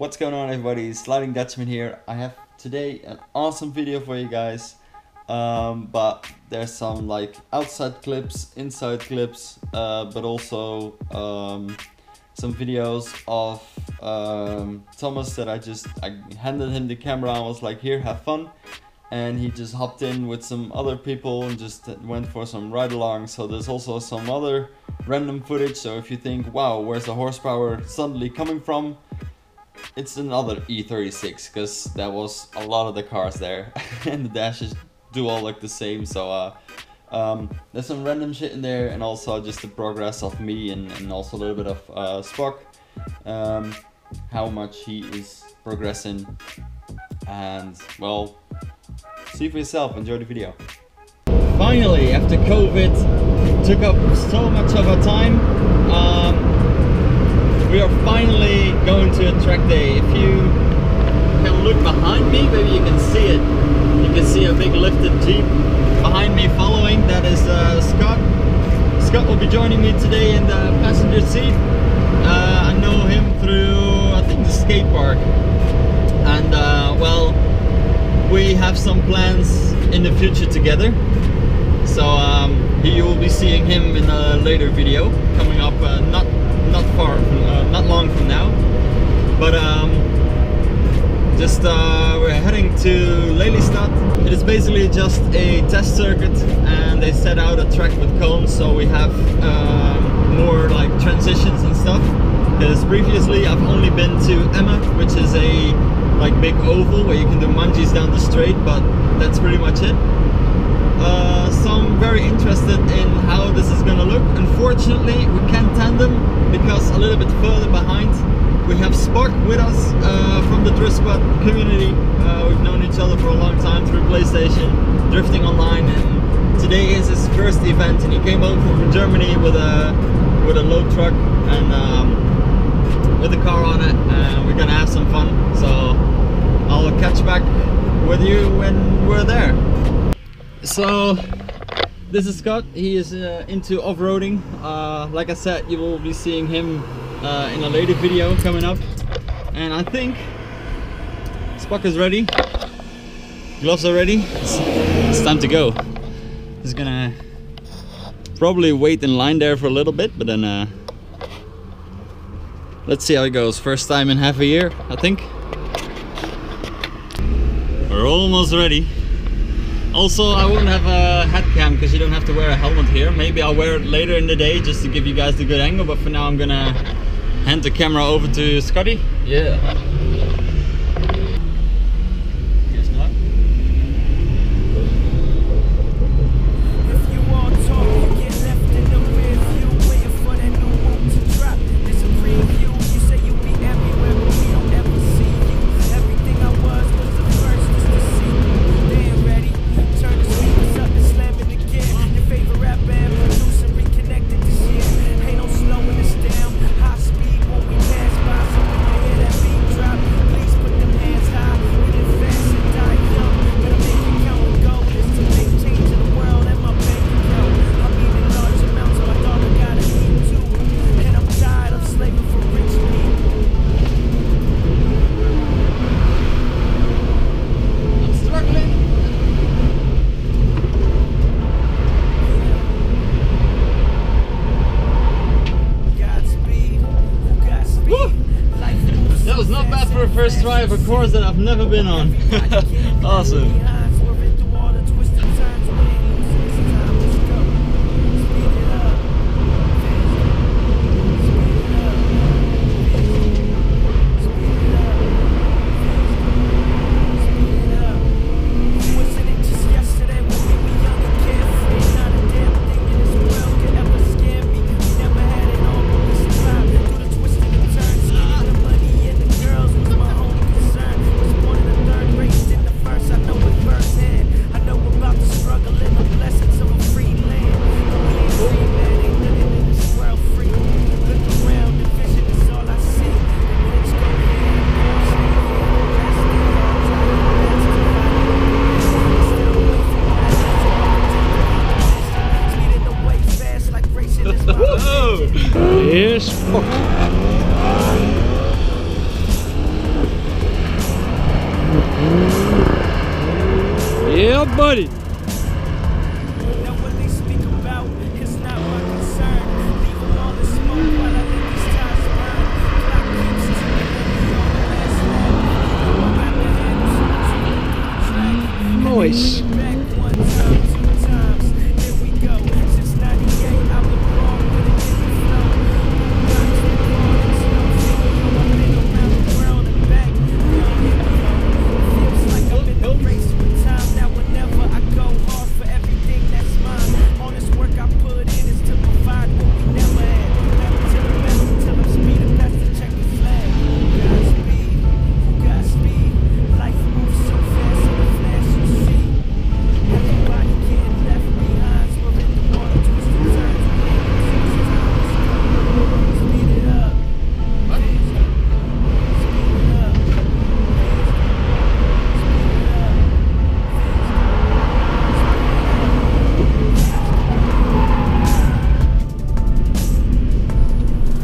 What's going on, everybody? Sliding Dutchman here. I have today an awesome video for you guys, but there's some like outside clips, inside clips, but also some videos of Thomas that I handed him the camera and was like, here, have fun. And he just hopped in with some other people and just went for some ride-along. So there's also some other random footage. So if you think, wow, where's the horsepower suddenly coming from? It's another E36, because there was a lot of the cars there and the dashes do all look the same. So there's some random shit in there, and also just the progress of me and also a little bit of Spock, how much he is progressing, and well, see for yourself. Enjoy the video. Finally, after COVID took up so much of our time, we are finally going to a track day. If you can look behind me, maybe you can see it. You can see a big lifted Jeep behind me following. That is Scott. Scott will be joining me today in the passenger seat. I know him through, I think, the skate park. And well, we have some plans in the future together. So you will be seeing him in a later video coming up, not long from now, but we're heading to lelystad. It is basically just a test circuit, and they set out a track with cones, so we have more like transitions and stuff. Because previously I've only been to Emma, which is a like big oval where you can do mungies down the straight, but that's pretty much it. So I'm very interested in how this is gonna look. Unfortunately, we can't tandem because a little bit further behind we have Spock with us from the Drift Squad community. We've known each other for a long time through PlayStation, drifting online, and today is his first event, and he came over from Germany with a load truck and with a car on it, and we're gonna have some fun. So I'll catch back with you when we're there. So this is Scott. He is into off-roading. Like I said, you will be seeing him in a later video coming up. And I think Spock is ready. Gloves are ready. It's time to go. He's gonna probably wait in line there for a little bit, but then let's see how it goes. First time in half a year, I think. We're almost ready. Also, I won't have a head cam because you don't have to wear a helmet here. Maybe I'll wear it later in the day just to give you guys the good angle, but for now I'm gonna hand the camera over to Scotty. Yeah. Guess not. Not bad for a first try of a course that I've never been on. Awesome. Here's Spock. buddy. Now what they speak about is not my concern. Leave them all in smoke while I let these ties burn. Clock keeps ticking and we on the last lap. You know I got the handle, so I'm track. Nice. Back one time, two times. Here we go. Since 98, I've been wrong with a different flow. Not too long until I'm single. I've been around the world and back. Feels like I'm in the race with time. Now whenever I go hard for everything that's mine. All this work I put in is to provide what we never had. Never till the metal, till I'm speeding past the checkered flag. Godspeed. Life moves so fast in the flash you see. Everybody getting left behind. Swerving the water, twisting turns. Speed it up. Speed it up.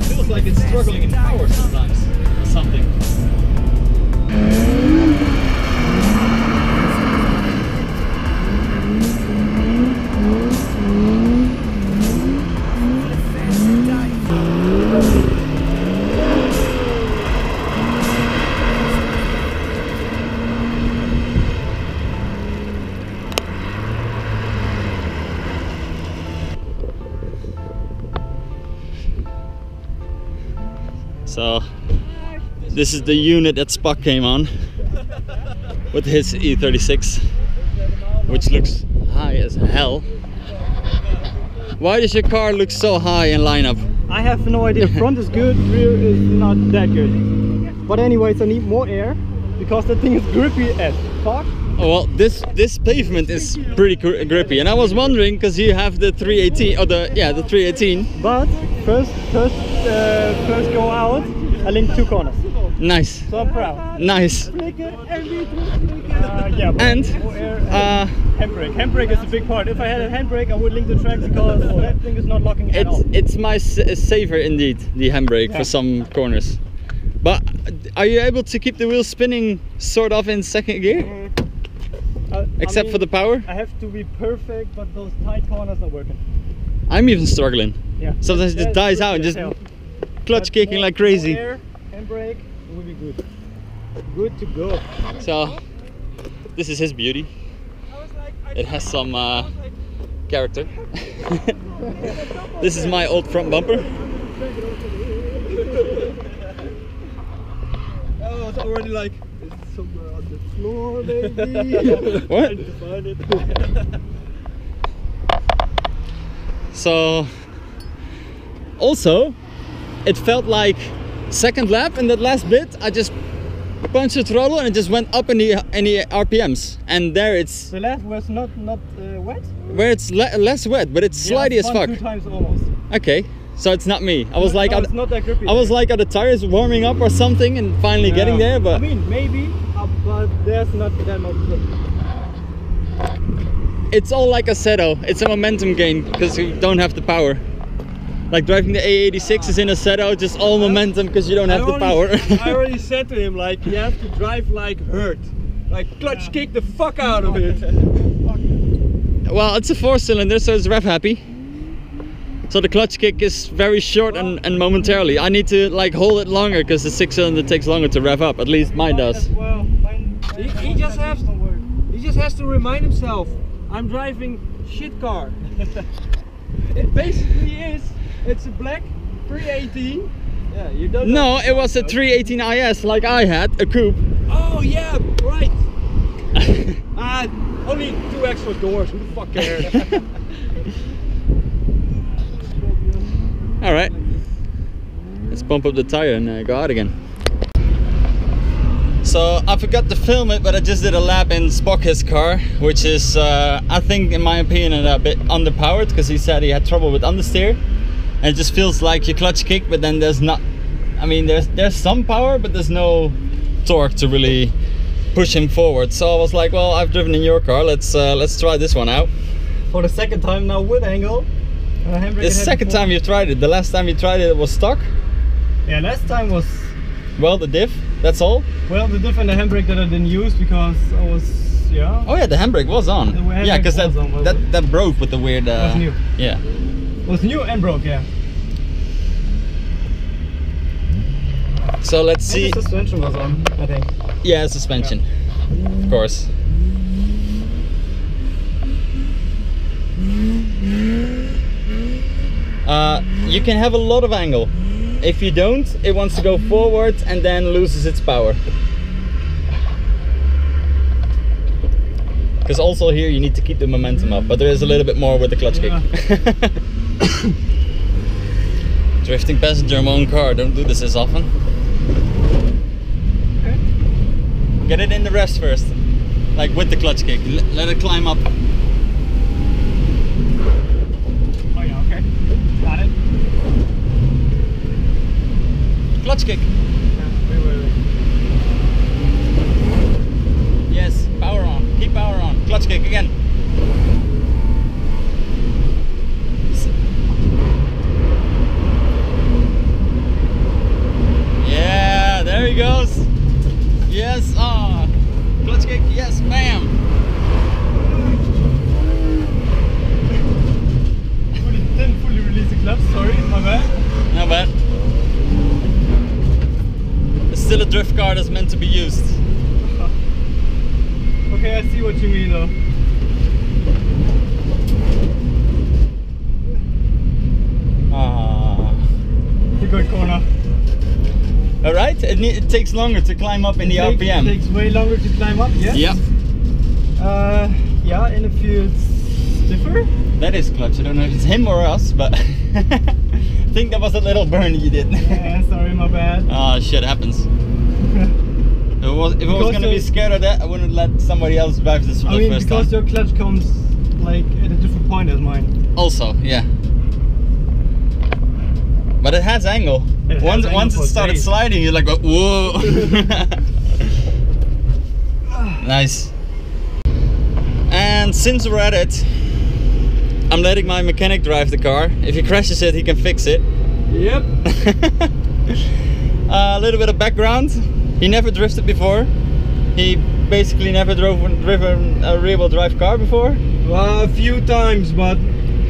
Feels like it's struggling in power sometimes, or something. So this is the unit that Spock came on with his E36, which looks high as hell. Why does your car look so high in lineup? I have no idea. Front is good, rear is not that good. But anyways, I need more air because the thing is grippy as fuck. Oh, well, this pavement is pretty grippy, and I was wondering because you have the 318 or the 318. But first go out, I linked 2 corners. Nice. So I'm proud. Nice. Yeah, but And more air. Handbrake. Handbrake is a big part. If I had a handbrake, I would link the tracks because that thing is not locking at all. it's my saver indeed, the handbrake for some corners. But are you able to keep the wheels spinning sort of in second gear? Except for the power? I have to be perfect, but those tight corners are working. I'm even struggling. Yeah. Sometimes it just dies out and just clutch kicking like crazy. More air, handbrake, it will be good. Good to go. So this is his beauty. It has some character. This is my old front bumper. Oh, it's already like it's somewhere on the floor, maybe. What? To find it. So also it felt like second lap in that last bit I just punched the throttle and it just went up in the RPMs, and there it's The last was not wet? where it's less wet, but it's slidey as fuck. 2 times almost. Okay, so it's not me. I was like, no, it's not that grippy. I was like, are the tires warming up or something and finally getting there? But I mean, maybe, but there's not that much grip. it's all like a Assetto. It's a momentum gain because you don't have the power. Like driving the A86 is in a Assetto, just all momentum because you don't have the power. I already said to him, like, you have to drive like hurt. Like, clutch kick the fuck out of it. Well, it's a 4-cylinder, so it's rev happy. So the clutch kick is very short and momentarily. I need to like hold it longer because the 6-cylinder takes longer to rev up. At least mine does. Well, he just has to remind himself, I'm driving shit car. It basically is. It's a black 318. Yeah, you don't. No, it was a 318 IS like I had, a coupe. Oh yeah, right. Only 2 extra doors. Who the fuck cares? All right, let's pump up the tire and go out again. So I forgot to film it, but I just did a lap in Spock's car, which is, I think, in my opinion, a bit underpowered because he said he had trouble with understeer, and it just feels like you clutch kick, but then there's not. I mean, there's some power, but there's no torque to really push him forward. So I was like, well, I've driven in your car. Let's try this one out. For the second time now with angle. The second time you tried it. The last time you tried it, it was stock. Yeah, last time was. Well, the diff. That's all. Well, the diff and the handbrake that I didn't use because I was yeah. Oh yeah, the handbrake was on. The handbrake Yeah, because was on, that broke with the weird. Was new. Yeah. Was new and broke, yeah. So let's see. And the suspension was on, I think. Yeah, suspension, of course. You can have a lot of angle. If you don't, it wants to go forward and then loses its power. Because also here you need to keep the momentum up, but there is a little bit more with the clutch kick. Drifting passenger my own car, don't do this as often. Okay. Get it in the rest first, like with the clutch kick. Let it climb up. Oh yeah, okay. Got it. Clutch kick. Yeah, wait. Yes, power on. Keep power on. Clutch kick again. Yeah, there he goes. Yes, clutch kick. Yes, bam. Didn't fully release the clutch, sorry, my bad. Not bad. It's still a drift car that's meant to be used. Okay, I see what you mean though. Good corner. Alright, it takes longer to climb up in the RPM. It takes way longer to climb up, yes? Yep. Yeah, in a few it's stiffer. That is clutch. I don't know if it's him or us, but I think that was a little burn you did. Yeah, sorry, my bad. Oh shit, happens. If I was going to be scared of that, I wouldn't let somebody else drive this for the first time. Because your clutch comes like at a different point as mine. Also, yeah. But it has angle. Once it started sliding, you're like, whoa. Nice. And since we're at it, I'm letting my mechanic drive the car. If he crashes it, he can fix it. Yep. A little bit of background. He never drifted before. He basically never driven a rear-wheel drive car before. Well, a few times, but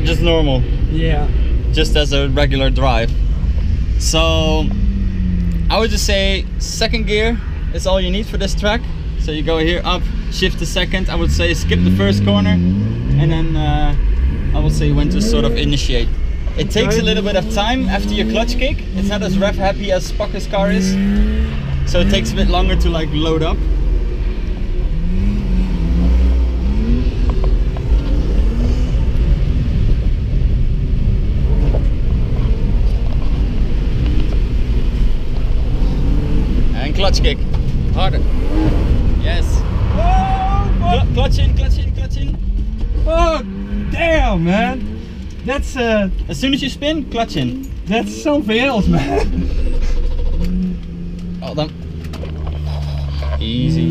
just normal. Yeah. Just as a regular drive. So I would just say second gear is all you need for this track. So you go here up, shift to second. I would say skip the first corner, and then I will say when to sort of initiate. It takes a little bit of time after your clutch kick. It's not as rev happy as Spocker's car is, so it takes a bit longer to like load up. And clutch kick, harder. Yes. Whoa, Clutch in, clutch in, clutch in. fuck! Damn, man. That's As soon as you spin, clutch in. that's something else, man. Well done. Easy.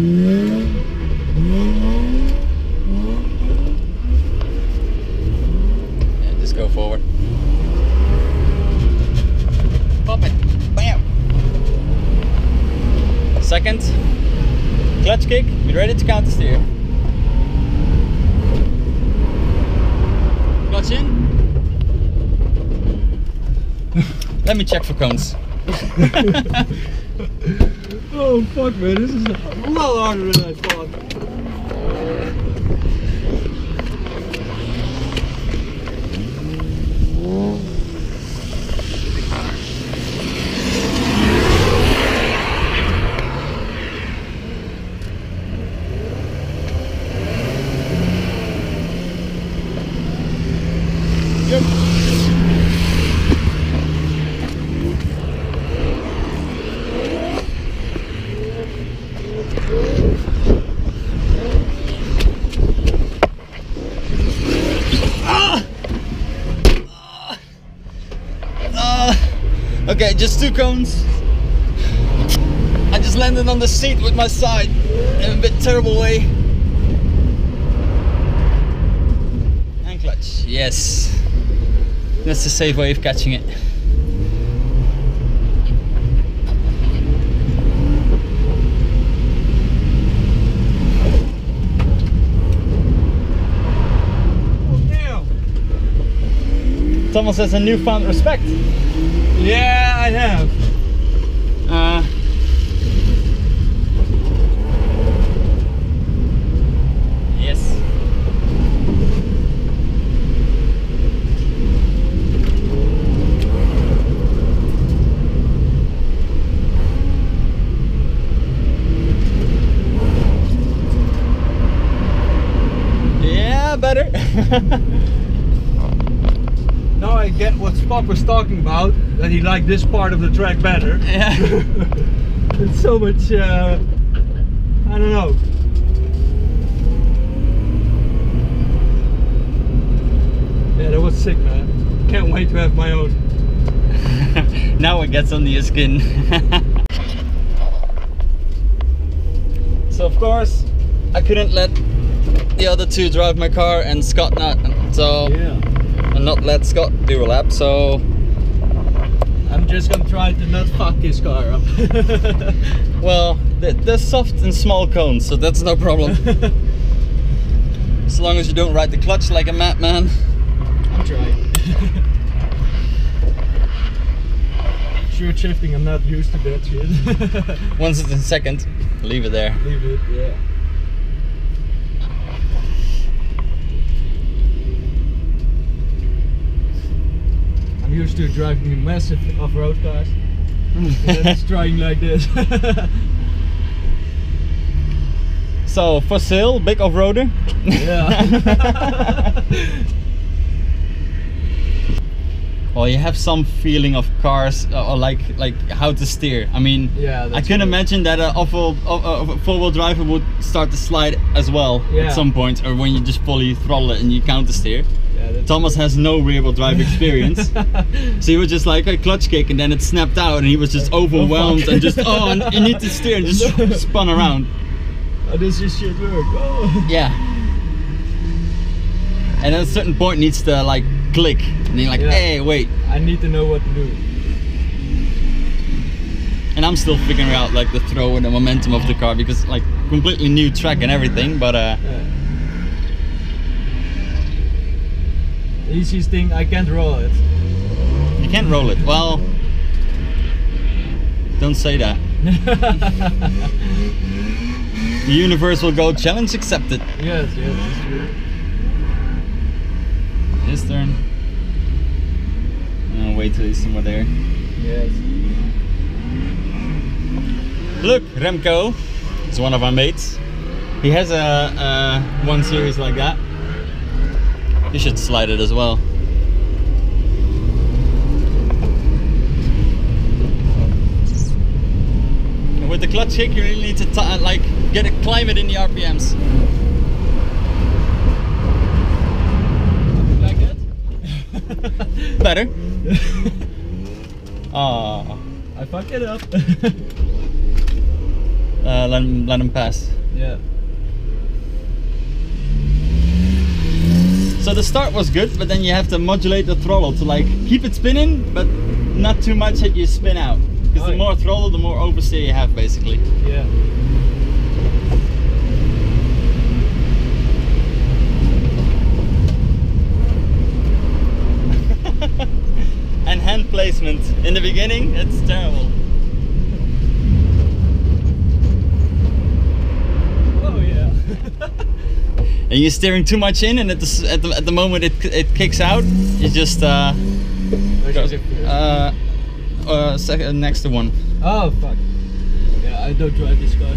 Yeah, just go forward. Pop it. Bam. Second. Clutch kick. Be ready to counter steer. Clutch in. Let me check for cones. Oh fuck, man, this is a lot harder than I thought. Okay, just 2 cones. I just landed on the seat with my side in a bit terrible way. And clutch, yes. That's the safe way of catching it. Thomas has a newfound respect. Yeah, I have. Yes. Yeah, better. Now I get what Spock was talking about, that he liked this part of the track better. Yeah. It's so much, I don't know. Yeah, that was sick, man. Can't wait to have my own. Now it gets under your skin. So of course, I couldn't let the other two drive my car and Scott not. So. Yeah. And not let Scott do a lap, so I'm just gonna try to not fuck his car up. well, they're soft and small cones, so that's no problem. As long as you don't ride the clutch like a madman. I'm trying. Short shifting, I'm not used to that shit. Once it's in second, leave it there. Leave it, yeah. I'm used to driving massive off-road cars. And then it's trying like this. So, for sale, big off-roader? Yeah. Well, you have some feeling of cars, or like how to steer. I mean, Yeah, I can imagine that a four-wheel driver would start to slide as well at some point, or when you just fully throttle it and you counter steer. Yeah, Thomas has no rear-wheel drive experience, so he was just like a clutch kick and then it snapped out and he was just overwhelmed and just, oh, and you need to steer, and just spun around. Oh, this is shit work. Oh. Yeah. And at a certain point needs to like click and you're like, hey, wait. I need to know what to do. And I'm still figuring out like the throw and the momentum of the car, because like completely new track and everything, but The easiest thing, I can't roll it. you can't roll it. Well, don't say that. The universe will go, challenge accepted. Yes, that's true. His turn. I'll wait till he's somewhere there. Yes. Look, Remco is one of our mates. He has a 1 series like that. You should slide it as well. And with the clutch kick, you really need to like climb it in the RPMs. Like that? Better. Oh, I fuck it up. let him pass. Yeah. So the start was good, but then you have to modulate the throttle to like keep it spinning, but not too much that you spin out. Because the more throttle, the more oversteer you have, basically. Yeah. And hand placement in the beginning, it's terrible. Oh yeah. And you're steering too much in, and at the moment it kicks out, you just next to one. Oh fuck. Yeah, I don't drive this car.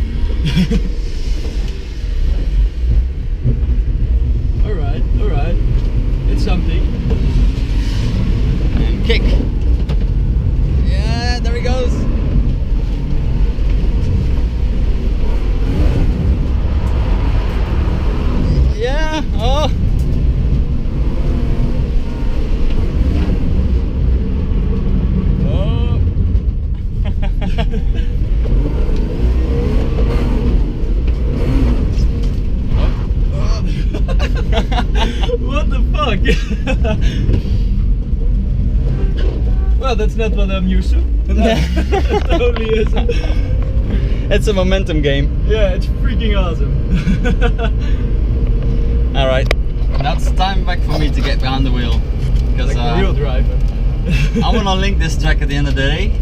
Alright. It's something. And kick. Yeah, there he goes. Yeah, oh. Oh. What the fuck? Well, that's not what I'm used to. It totally isn't. It's a momentum game. Yeah, it's freaking awesome. Alright, now it's time back for me to get behind the wheel. because like a real driver. I want to link this track at the end of the day.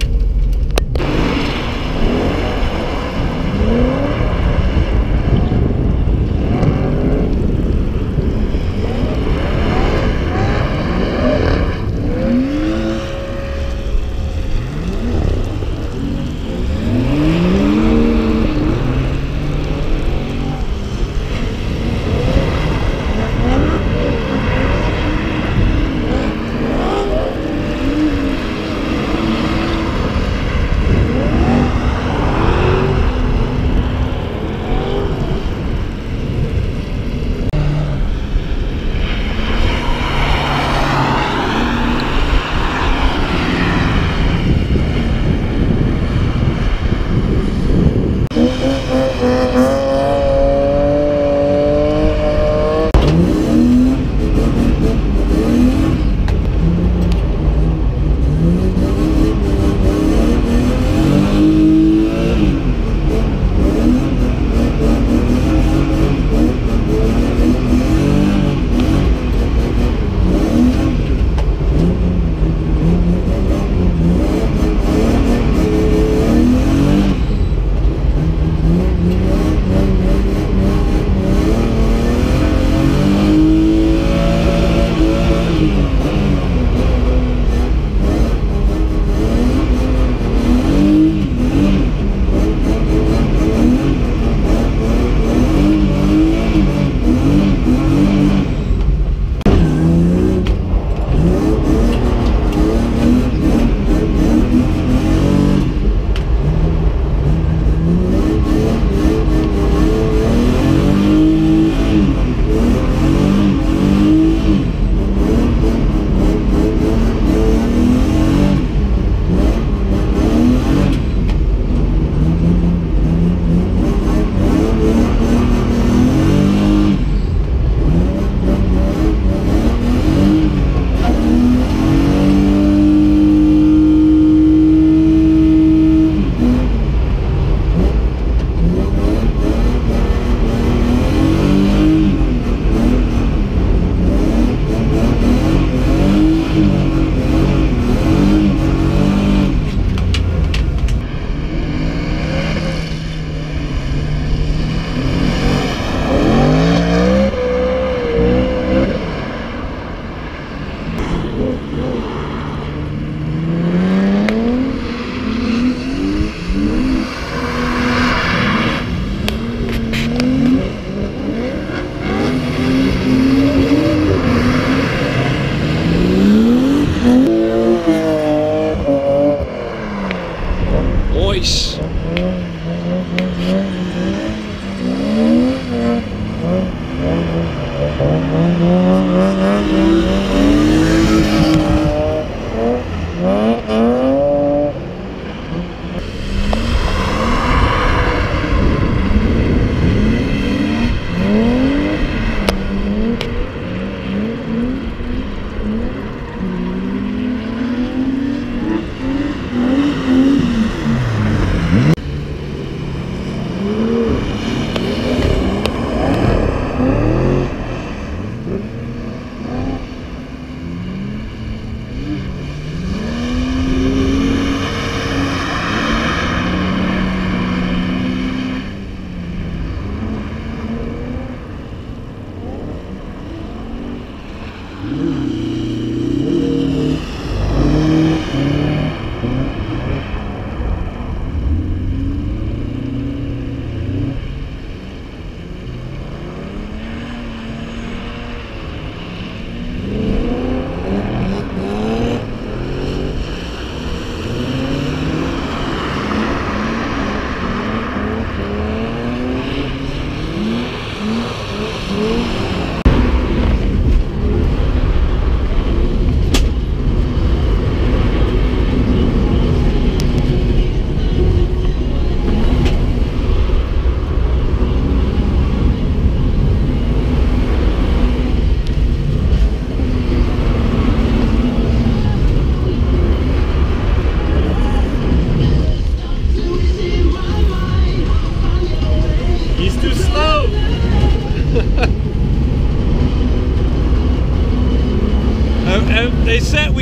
Boys.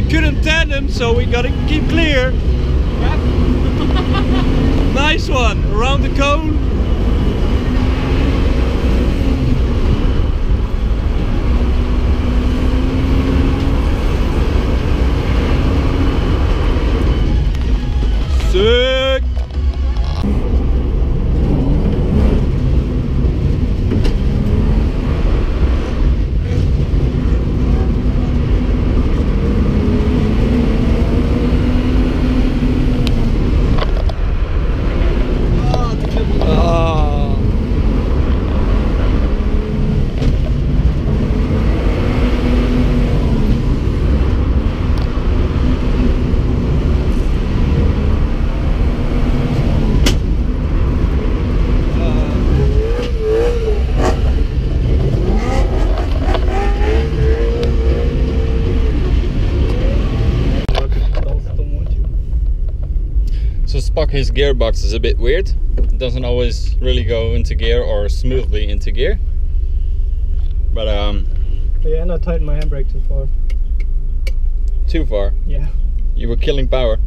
couldn't tandem, so we gotta keep clear. Yep. Nice one, around the cone. Sick. His gearbox is a bit weird. It doesn't always really go into gear or smoothly into gear. But yeah, and I tightened my handbrake too far. Too far? Yeah. You were killing power.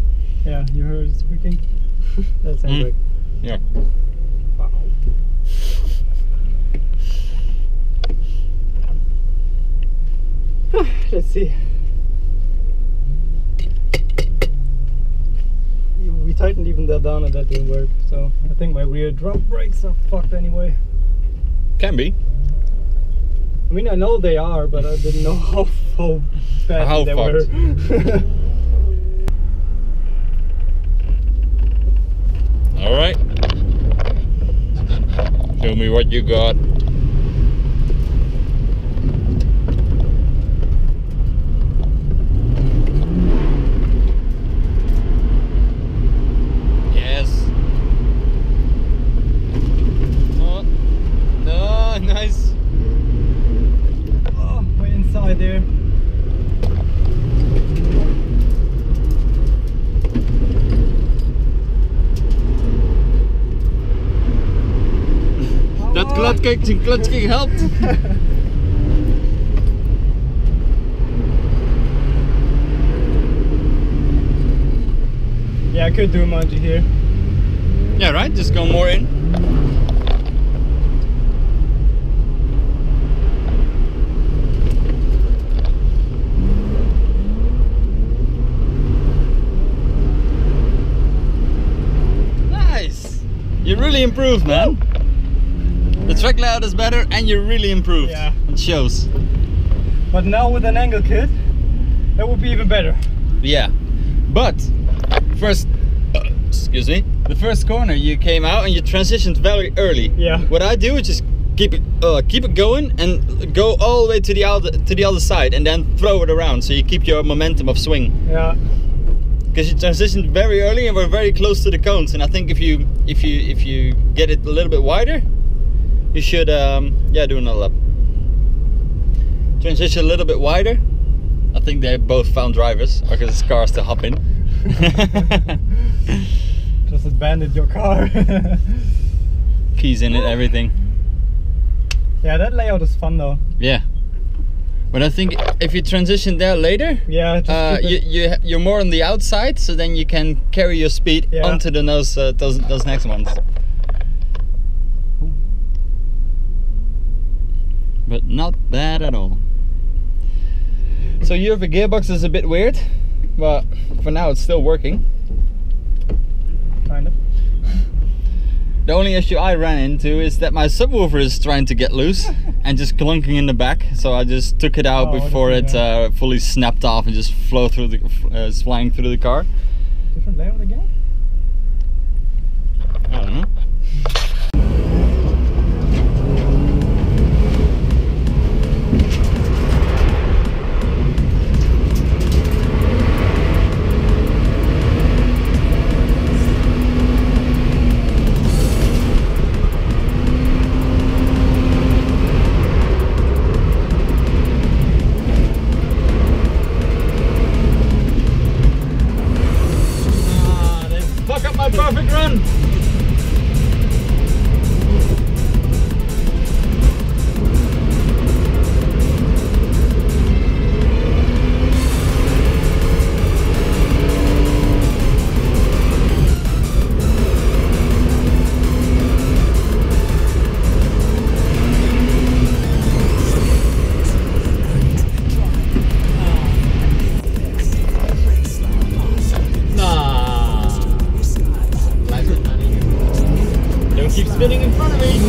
Yeah, you heard it squeaking? That's handbrake. Yeah. Wow. Let's see. We tightened even that down and that didn't work, so I think my rear drum brakes are fucked anyway. Can be. I mean, I know they are, but I didn't know how bad they were. Alright. Show me what you got. Nice. Oh, we're inside there. That clutch kick helped. Yeah, I could do a manji here. Yeah, right? Just go more in. You really improved, man. The track layout is better and you really improved. Yeah. It shows. But now with an angle kit, that would be even better. Yeah. But first, excuse me, the first corner you came out and you transitioned very early. Yeah. What I do is just keep it going and go all the way to the other side and then throw it around so you keep your momentum of swing. Yeah. Because you transitioned very early and we're very close to the cones, and I think if you get it a little bit wider, you should yeah, do another lap. Transition a little bit wider. I think they both found drivers, or because it's cars to hop in. Just abandoned your car. Keys in it, everything. Yeah, that layout is fun though. Yeah. But I think if you transition there later, yeah, you're more on the outside, so then you can carry your speed onto the those next ones. But not bad at all. So your gearbox is a bit weird, but for now it's still working. Kind of. The only issue I ran into is that my subwoofer is trying to get loose and just clunking in the back. So I just took it out before it fully snapped off and just flew through the, flying through the car. Different layout again? I don't know. Perfect run! spinning in front of me.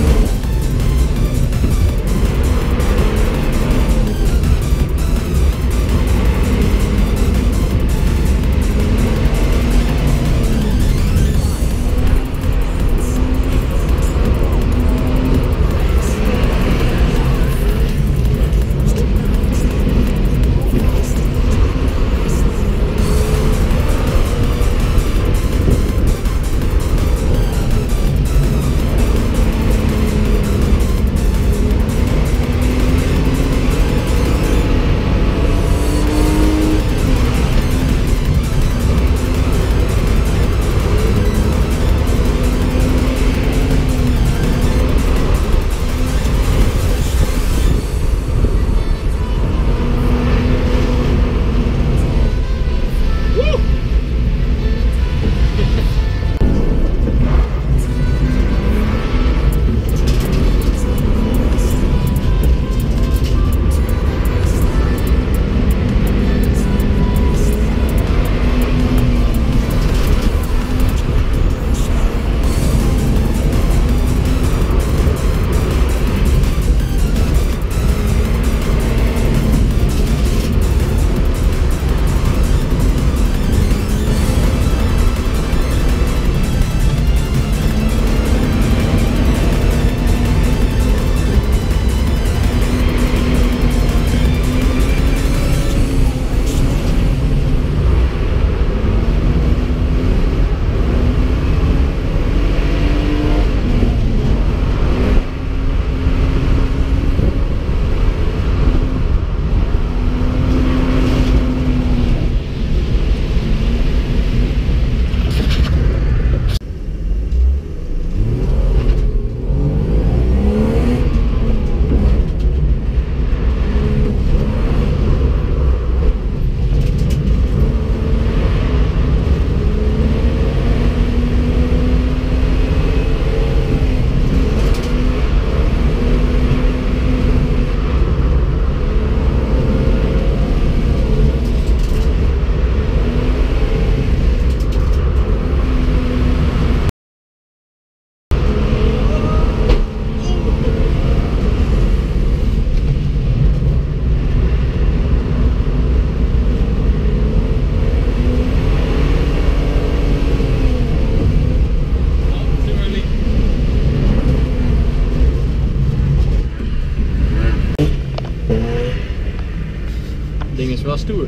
Ding is wel stoer.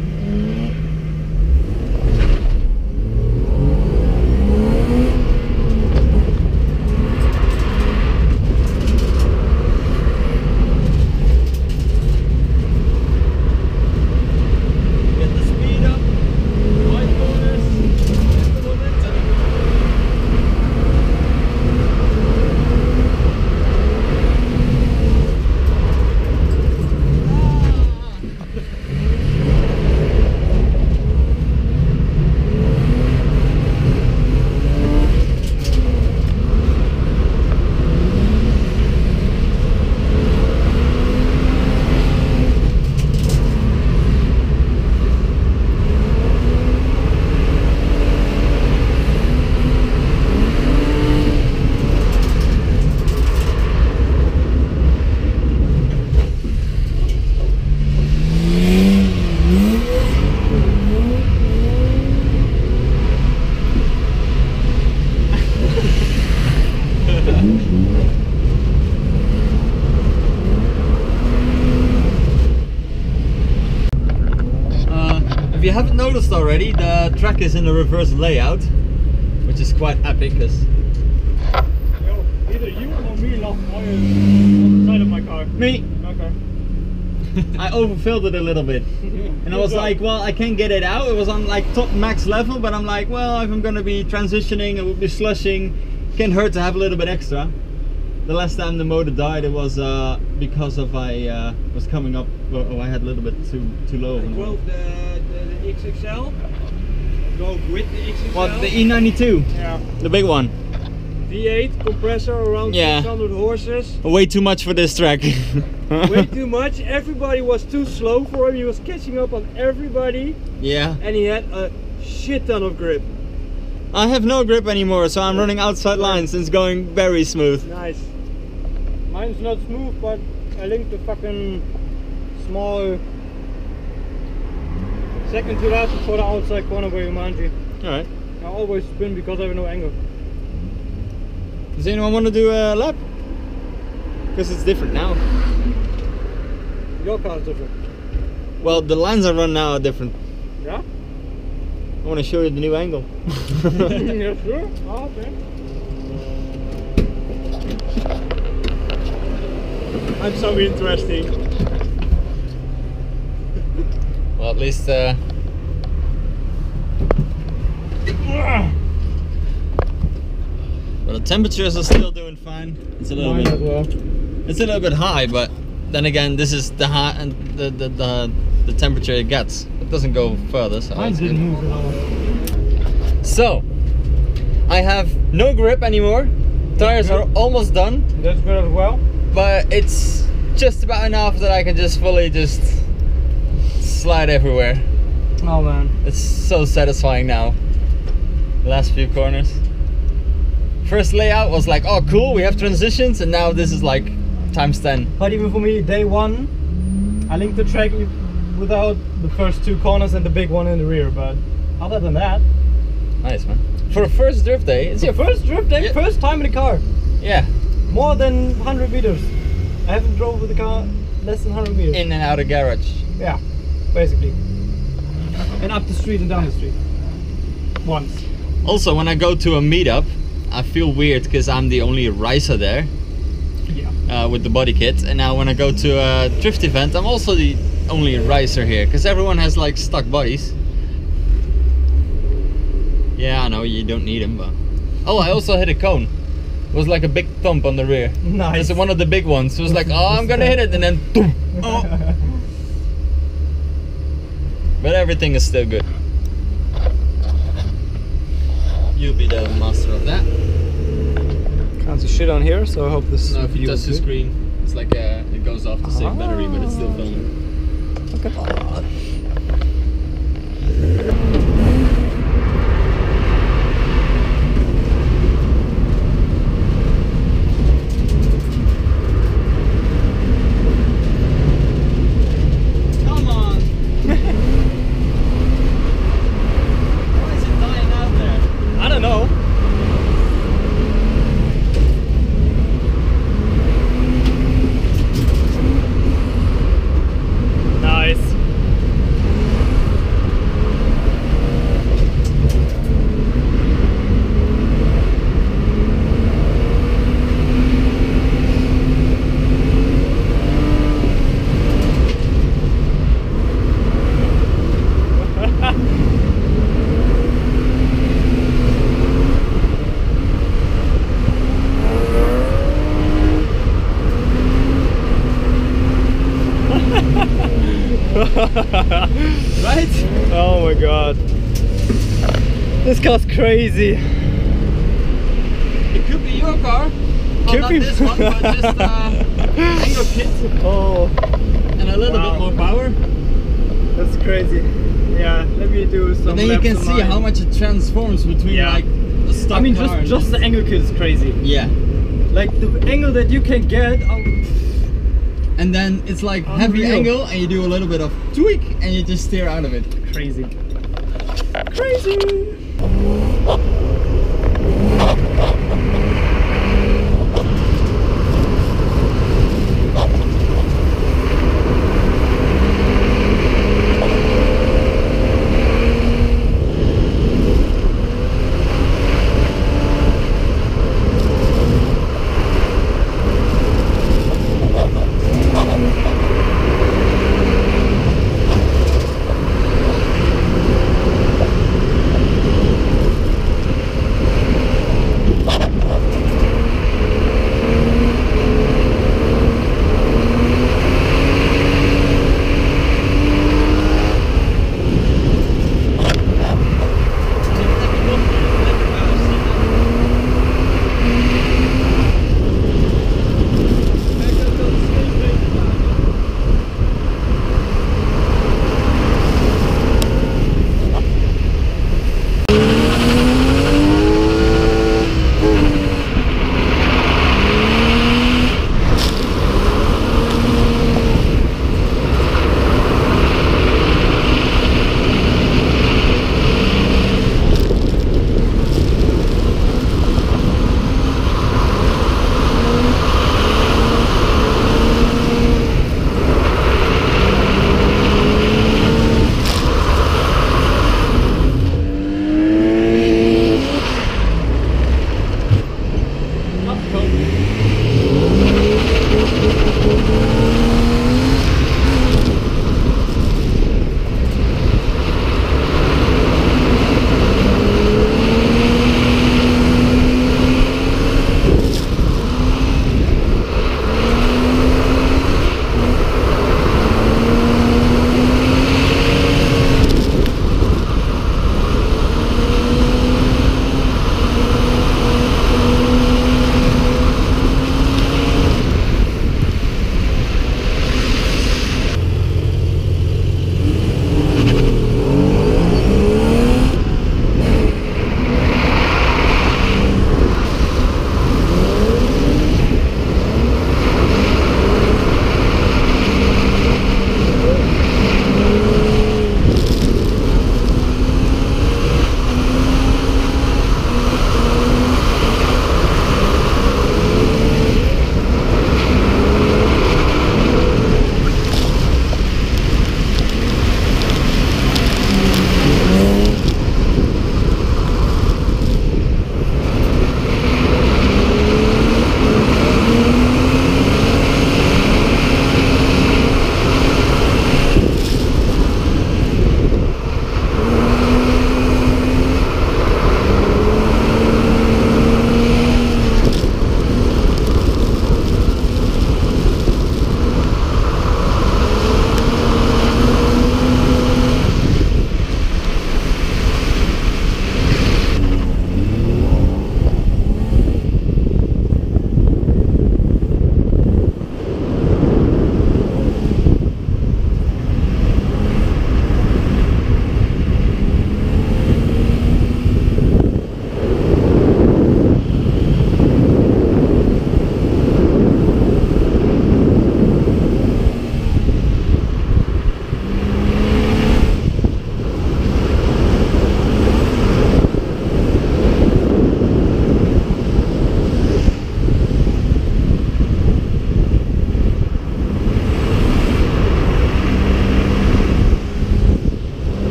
If you haven't noticed already, the track is in a reverse layout, which is quite epic. Cause either you or me lost oil on the side of my car. Me. Okay. I overfilled it a little bit, and I was like, well, I can't get it out. It was on like top max level, but I'm like, well, if I'm gonna be transitioning, it would be slushing. Can't hurt to have a little bit extra. The last time the motor died, it was because of I was coming up. Well, I had a little bit too low. I drove the XXL. Drove with the XXL. What, the E92? Yeah. The big one. V8 compressor around 600 horses. Way too much for this track. Way too much. Everybody was too slow for him. He was catching up on everybody. Yeah. And he had a shit ton of grip. I have no grip anymore, so I'm running outside lines and it's going very smooth. Nice. Mine's not smooth, but I linked the fucking small second to last for the outside corner where you manji. Alright. I always spin because I have no angle. Does anyone want to do a lap? Because it's different now. Your car is different. Well, the lines I run now are different. Yeah? I want to show you the new angle. Yeah, sure. Oh, okay. I'm so interesting. Well, at least well, the temperatures are still doing fine. It's a little Mine bit as well. it's a little bit high, but then again, this is the high and the temperature it gets. It doesn't go further, so Mine it's didn't good. move at all. So I have no grip anymore. Tires are almost done, That's good as well. but it's just about enough that I can just fully slide everywhere. Oh man. It's so satisfying now. The last few corners. First layout was like, oh cool, we have transitions, and now this is like times 10. But even for me, day one, I linked the track without the first two corners and the big one in the rear. But other than that, Nice, man. For a first drift day, it's your first drift day, Yeah. first time in the car. Yeah, More than 100 meters. I haven't drove with the car less than 100 meters. in and out of garage. Yeah, basically. And up the street and down the street. Once. Also, when I go to a meetup, I feel weird because I'm the only ricer there Yeah. with the body kit. And now when I go to a drift event, I'm also the only ricer here because everyone has like stock bodies. Yeah, I know you don't need them, but oh, I also hit a cone. It was like a big thump on the rear. Nice. It's one of the big ones. It was like, oh, I'm gonna hit it, and then boom. Oh. But everything is still good. You'll be the master of that. Can't see shit on here, so I hope this No, if you view touch is the good. screen, it's like it goes off the same battery, but it's still filming. Okay. Come on! Why is it dying out there? I don't know. Nice. Right? Oh my god. This car's crazy. It could be your car. Well, Could not be. this one, but just angle kit Oh, and a little Wow. bit more power. that's crazy. Yeah, let me do some. And then you laps can on see mine. how much it transforms between Yeah. like the stock I mean, car and just the angle kit is crazy. yeah. Like the angle that you can get. And then it's like heavy Unreal. angle, and you do a little bit of tweak, and you just steer out of it. Crazy. Crazy.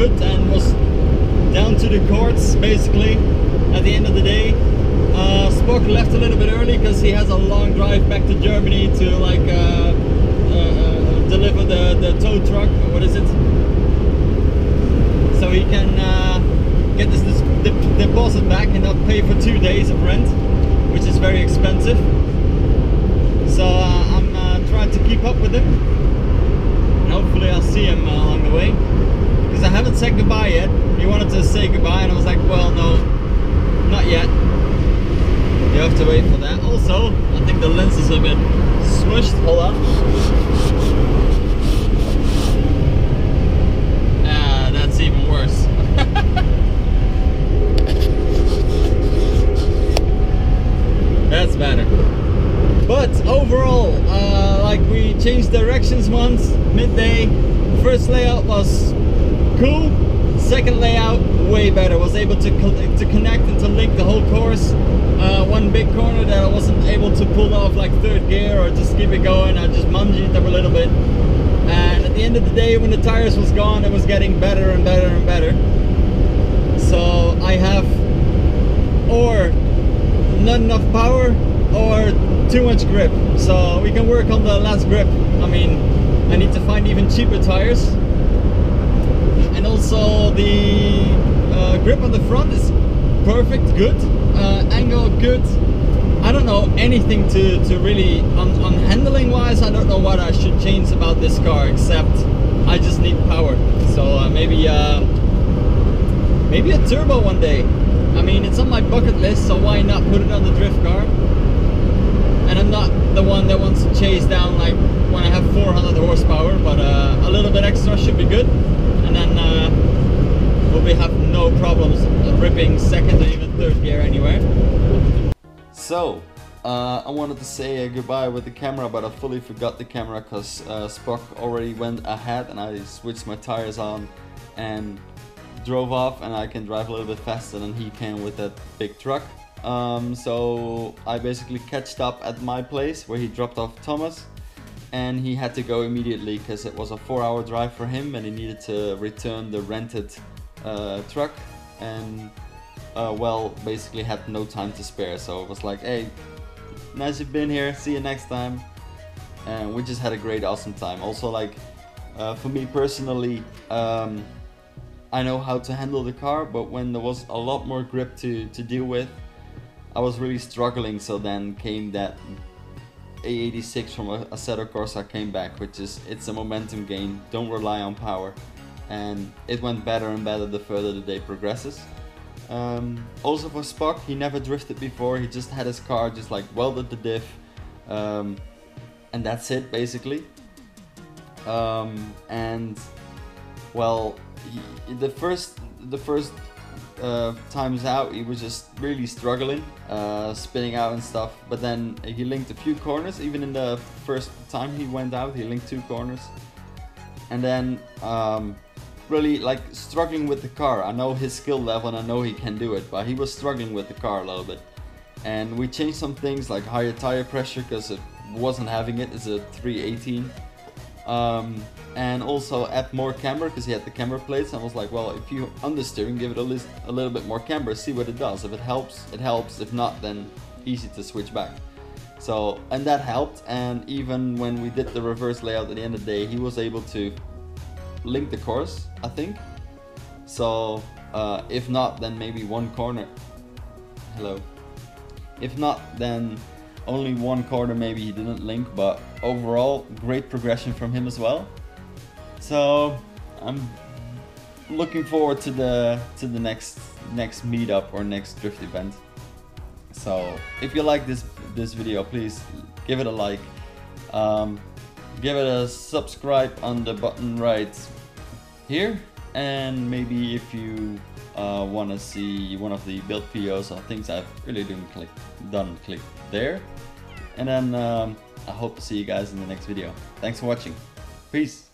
good and was down to the courts basically at the end of the day. Spock left a little bit early because he has a long drive back to Germany to like deliver the tow truck, or what is it? So he can get this deposit back and not pay for 2 days of rent, which is very expensive. So I'm trying to keep up with him, and hopefully I'll see him along the way, because I haven't said goodbye yet. He wanted to say goodbye and I was like, well, no, not yet. You have to wait for that. Also, I think the lens is a bit smushed. Hold on. That's even worse. That's better. But overall, like, we changed directions once, midday. First layout was cool. Second layout, way better. Was able to connect and to link the whole course. One big corner that I wasn't able to pull off like third gear or just keep it going. I just mungied them a little bit. And at the end of the day, when the tires was gone, it was getting better and better and better. So I have or not enough power or too much grip. So we can work on the less grip. I mean, I need to find even cheaper tires. And also the grip on the front is perfect, good. Angle, good. I don't know anything to really, on handling wise, I don't know what I should change about this car, except I just need power. So maybe a turbo one day. I mean, it's on my bucket list, so why not put it on the drift car? And I'm not the one that wants to chase down like when I have 400 horsepower, but a little bit extra should be good. And then we'll have no problems ripping second or even third gear anywhere. So, I wanted to say goodbye with the camera, but I fully forgot the camera because Spock already went ahead and I switched my tires on and drove off, and I can drive a little bit faster than he can with that big truck. So I basically catched up at my place where he dropped off Thomas, and he had to go immediately because it was a 4-hour drive for him and he needed to return the rented truck, and well, basically had no time to spare. So it was like, hey, nice you've been here, see you next time. And we just had a great, awesome time. Also, like, for me personally, I know how to handle the car, but when there was a lot more grip to deal with, I was really struggling. So then came that A86 from Assetto Corsa came back, which is, it's a momentum gain, don't rely on power. And it went better and better the further the day progresses. Also for Spock, he never drifted before, he just had his car, just like welded the diff, and that's it basically. And well, the first times out he was just really struggling, spinning out and stuff, but then he linked a few corners. Even in the first time he went out, he linked 2 corners, and then really like struggling with the car. I know his skill level and I know he can do it, but he was struggling with the car a little bit. And we changed some things like higher tire pressure because it wasn't having it. It's a 318. And also add more camber because he had the camber plates. I was like, well, if you understeering, give it a little bit more camber, see what it does. If it helps, it helps. If not, then easy to switch back. So, and that helped. And even when we did the reverse layout at the end of the day, he was able to link the course, I think. So if not, then maybe one corner. Hello. If not, then only one corner maybe he didn't link, but overall great progression from him as well. So I'm looking forward to the next meetup or next drift event. So if you like this video, please give it a like. Give it a subscribe on the button right here, and maybe if you want to see one of the build videos or things I've really done, click there. And then I hope to see you guys in the next video. Thanks for watching. Peace.